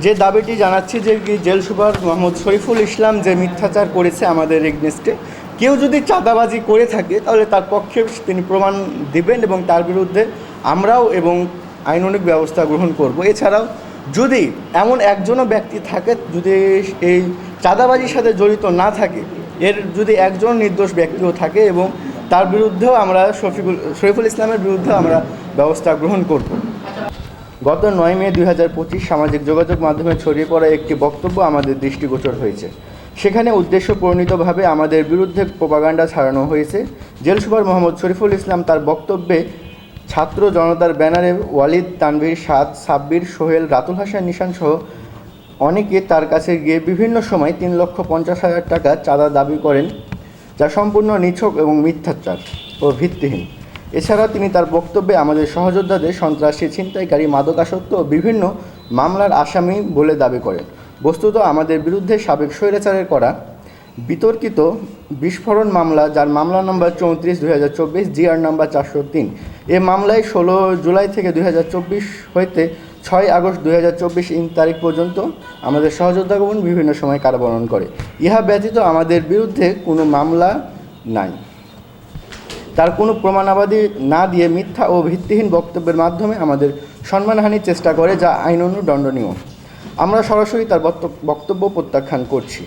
যে দাবিটি জানাচ্ছি যে জেল সুপার মোহাম্মদ শরীফুল ইসলাম যে মিথ্যাচার করেছে আমাদের এগনেস্টে, কেউ যদি চাঁদাবাজি করে থাকে তাহলে তার পক্ষে তিনি প্রমাণ দিবেন এবং তার বিরুদ্ধে আমরাও এবং আইনানুগ ব্যবস্থা গ্রহণ করব। এছাড়াও যদি এমন একজনও ব্যক্তি থাকে যদি এই চাঁদাবাজির সাথে জড়িত না থাকে, এর যদি একজন নির্দোষ ব্যক্তিও থাকে এবং তার বিরুদ্ধেও আমরা শরীফুল ইসলামের বিরুদ্ধেও আমরা ব্যবস্থা গ্রহণ করব। গত 9 মে 2025 সামাজিক যোগাযোগ মাধ্যমে ছড়িয়ে পড়া একটি বক্তব্য আমাদের দৃষ্টিগোচর হয়েছে। সেখানে উদ্দেশ্যপ্রণীতভাবে আমাদের বিরুদ্ধে প্রোপাগান্ডা ছড়ানো হয়েছে। জেল সুপার মোহাম্মদ শরীফুল ইসলাম তার বক্তব্যে ছাত্র জনতার ব্যানারে ওয়ালিদ, তানভীর, সাদ, সাব্বির, সোহেল, রাতুল হাসান, নিশান সহ অনেকে তার কাছে গিয়ে বিভিন্ন সময় 3,50,000 টাকা চাঁদা দাবি করেন, যা সম্পূর্ণ নিছক এবং মিথ্যাচার ও ভিত্তিহীন। এছাড়া তিনি তার বক্তব্যে আমাদের সহযোদ্ধাদের সন্ত্রাসী, ছিনতাইকারী, মাদকাসক্ত ও বিভিন্ন মামলার আসামি বলে দাবি করেন। বস্তুত আমাদের বিরুদ্ধে সাবেক স্বৈরাচারের করা বিতর্কিত বিস্ফোরণ মামলা, যার মামলা নম্বর 34/2024, জিআর নাম্বার 403, এ মামলায় 16 জুলাই থেকে 2024 হইতে 6 আগস্ট 2024 তারিখ পর্যন্ত আমাদের সহযোদ্ধাগণ বিভিন্ন সময় কারাবরণ করে। ইহা ব্যতীত আমাদের বিরুদ্ধে কোনো মামলা নাই। তার কোনো প্রমাণাবাদী না দিয়ে মিথ্যা ও ভিত্তিহীন বক্তব্যের মাধ্যমে আমাদের সম্মানহানির চেষ্টা করে, যা আইনানুগ দণ্ডনীয়। আমরা সরাসরি তার বক্তব্য প্রত্যাখ্যান করছি।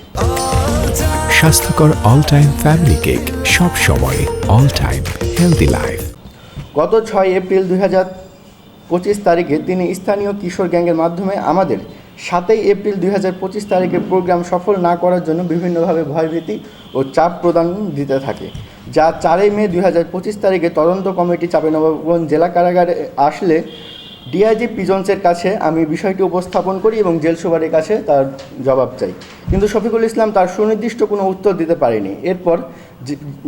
স্বাস্থ্যকর অল টাইম ফ্যামিলি কেক, সব সময় অল টাইম হেলদি লাইফ। গত 6 এপ্রিল 2025 তারিখে তিনি স্থানীয় কিশোর গ্যাংয়ের মাধ্যমে আমাদের 7 এপ্রিল 2025 তারিখে প্রোগ্রাম সফল না করার জন্য বিভিন্নভাবে ভয়ভীতি ও চাপ প্রদান দিতে থাকে, যা 4 মে 2025 তারিখে তদন্ত কমিটি চাঁপাইনবাবগঞ্জ জেলা কারাগারে আসলে ডিআইজি পিজন্সের কাছে আমি বিষয়টি উপস্থাপন করি এবং জেল সুপারের কাছে তার জবাব চাই, কিন্তু শফিকুল ইসলাম তার সুনির্দিষ্ট কোনো উত্তর দিতে পারেনি। এরপর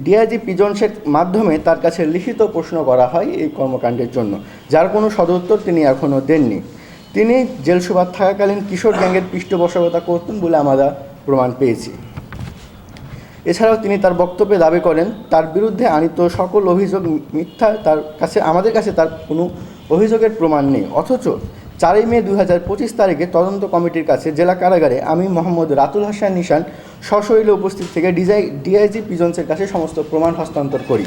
ডিআইজি পিজন্সের মাধ্যমে তার কাছে লিখিত প্রশ্ন করা হয় এই কর্মকাণ্ডের জন্য, যার কোনো সদুত্তর তিনি এখনও দেননি। তিনি জেল সুপার থাকাকালীন কিশোর গ্যাংয়ের পৃষ্ঠপোষকতা করতেন বলে আমরা প্রমাণ পেয়েছি। এছাড়াও তিনি তার বক্তব্যে দাবি করেন তার বিরুদ্ধে আনিত সকল অভিযোগ মিথ্যা, আমাদের কাছে তার কোনো অভিযোগের প্রমাণ নেই। অথচ 4 মে 2025 তারিখে তদন্ত কমিটির কাছে জেলা কারাগারে আমি মোহাম্মদ রাতুল হাসান নিশান সশরীরে উপস্থিত থেকে ডিআইজি পিজন্সের কাছে সমস্ত প্রমাণ হস্তান্তর করি।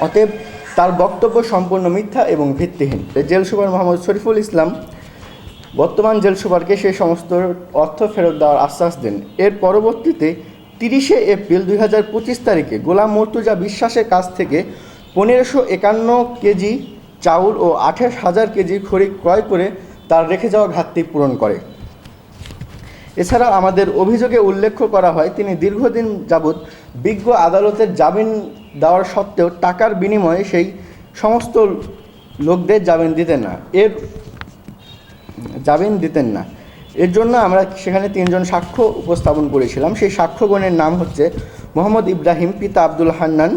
অতএব তার বক্তব্য সম্পূর্ণ মিথ্যা এবং ভিত্তিহীন। জেল সুপার মোহাম্মদ শরীফুল ইসলাম বর্তমান জেল সুপারকে সেই সমস্ত অর্থ ফেরত দেওয়ার আশ্বাস দেন। এর পরবর্তীতে 30 এপ্রিল 2025 তারিখে গোলাম মর্তুজা বিশ্বাসের কাছ থেকে 1551 কেজি চাউল ও 28,000 কেজি খড়ি ক্রয় করে তার রেখে যাওয়া ঘাটতি পূরণ করে। এছাড়া আমাদের অভিযোগে উল্লেখ করা হয় তিনি দীর্ঘদিন যাবৎ বিজ্ঞ আদালতের জামিন দেওয়ার সত্ত্বেও টাকার বিনিময়ে সেই সমস্ত লোকদের জামিন দিতেন না। এর জন্য আমরা সেখানে 3 জন সাক্ষ্য উপস্থাপন করেছিলাম। সেই সাক্ষ্যগণের নাম হচ্ছে মোহাম্মদ ইব্রাহিম, পিতা আব্দুল হান্নান,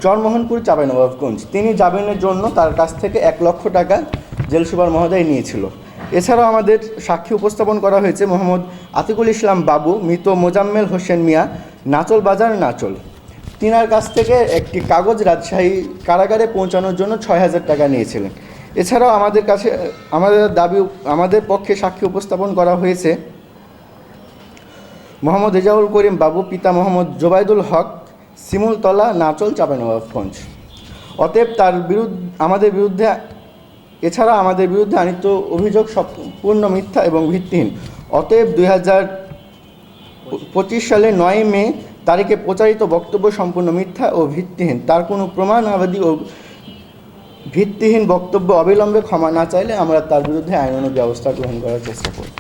চরমোহনপুর, চাঁপাইনবাবগঞ্জ। তিনি জামিনের জন্য তার কাছ থেকে 1 লক্ষ টাকা জেল সুপার মহোদয় নিয়েছিল। এছাড়াও আমাদের সাক্ষী উপস্থাপন করা হয়েছে মোহাম্মদ আতিকুল ইসলাম বাবু, মৃত মোজাম্মেল হোসেন মিয়া, নাচল বাজার, নাচল। তিনার কাছ থেকে একটি কাগজ রাজশাহী কারাগারে পৌঁছানোর জন্য 6,000 টাকা নিয়েছিলেন। এছাড়াও আমাদের পক্ষে সাক্ষী উপস্থাপন করা হয়েছে মোহাম্মদ রেজাউল করিম বাবু, পিতা মোহাম্মদ জোবাইদুল হক, শিমুলতলা, নাচল, চাঁপাইনবাবগঞ্জ। অতএব আমাদের বিরুদ্ধে আনিত অভিযোগ সম্পূর্ণ মিথ্যা এবং ভিত্তিহীন। অতএব 2025 সালের 9 মে তারিখে প্রচারিত বক্তব্য সম্পূর্ণ মিথ্যা ও ভিত্তিহীন। তার কোনো প্রমাণাবাদী ও ভিত্তিহীন বক্তব্য অবিলম্বে ক্ষমা না চাইলে আমরা তার বিরুদ্ধে আইনানুগ ব্যবস্থা গ্রহণ করার চেষ্টা করব।